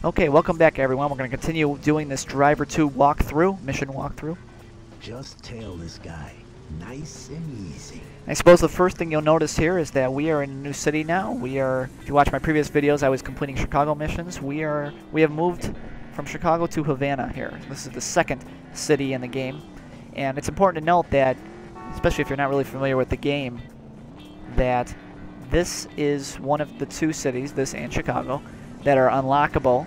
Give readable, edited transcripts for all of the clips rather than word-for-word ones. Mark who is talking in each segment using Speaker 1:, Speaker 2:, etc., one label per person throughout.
Speaker 1: Okay, welcome back everyone. We're going to continue doing this Driver 2 walkthrough, mission walkthrough.
Speaker 2: Just tail this guy. Nice and easy.
Speaker 1: I suppose the first thing you'll notice here is that we are in a new city now. If you watch my previous videos, I was completing Chicago missions. We have moved from Chicago to Havana here. This is the second city in the game. And it's important to note that, especially if you're not really familiar with the game, that this is one of the two cities, this and Chicago, that are unlockable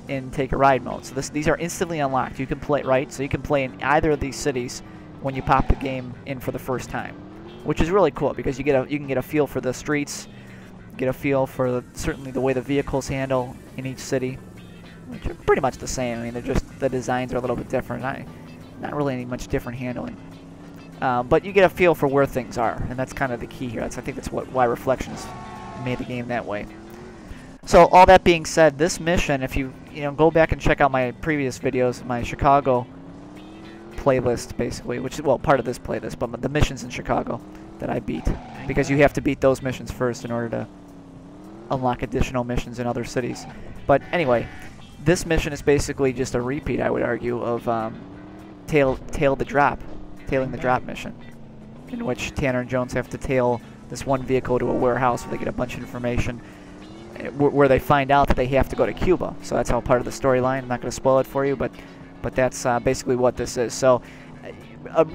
Speaker 1: in Take a Ride mode. So these are instantly unlocked. You can play, right? So you can play in either of these cities when you pop the game in for the first time, which is really cool because you can get a feel for the streets, get a feel for certainly the way the vehicles handle in each city, which are pretty much the same. I mean, they're just the designs are a little bit different. Not really any much different handling. But you get a feel for where things are, and that's kind of the key here. I think that's why Reflections made the game that way. So all that being said, this mission, if you go back and check out my previous videos, my Chicago playlist, basically, which is, well, part of this playlist, but the missions in Chicago that I beat, because you have to beat those missions first in order to unlock additional missions in other cities. But anyway, this mission is basically just a repeat, I would argue, of tailing the drop mission, in which Tanner and Jones have to tail this one vehicle to a warehouse where they get a bunch of information, where they find out that they have to go to Cuba. So that's all part of the storyline. I'm not going to spoil it for you, but that's basically what this is. So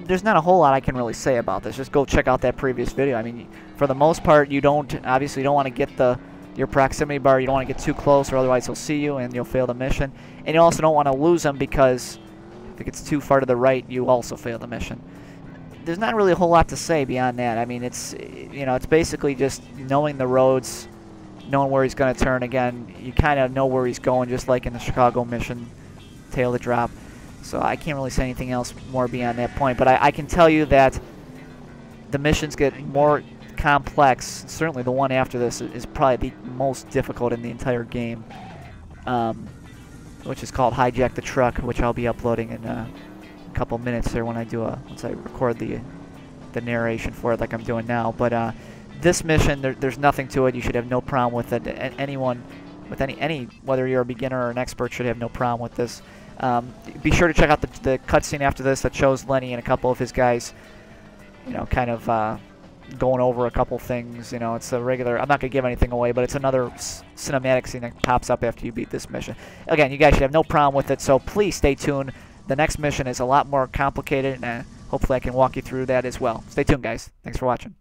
Speaker 1: there's not a whole lot I can really say about this. Just go check out that previous video. I mean, for the most part, you obviously don't want to get your proximity bar. You don't want to get too close, or otherwise he'll see you and you'll fail the mission. And you also don't want to lose him, because if it gets too far to the right, you also fail the mission. There's not really a whole lot to say beyond that. I mean, it's basically just knowing the roads, knowing where he's going to turn. Again, you kind of know where he's going, just like in the Chicago mission, tail the drop. So I can't really say anything else more beyond that point. But I can tell you that the missions get more complex. Certainly the one after this is probably the most difficult in the entire game, which is called Hijack the Truck, which I'll be uploading in a couple minutes here once I record the narration for it, like I'm doing now. But this mission, there's nothing to it. You should have no problem with it. Anyone with whether you're a beginner or an expert, should have no problem with this. Be sure to check out the cutscene after this that shows Lenny and a couple of his guys, kind of going over a couple things. It's a regular. I'm not gonna give anything away, but it's another cinematic scene that pops up after you beat this mission. Again, you guys should have no problem with it. So please stay tuned. The next mission is a lot more complicated, and hopefully I can walk you through that as well. Stay tuned, guys. Thanks for watching.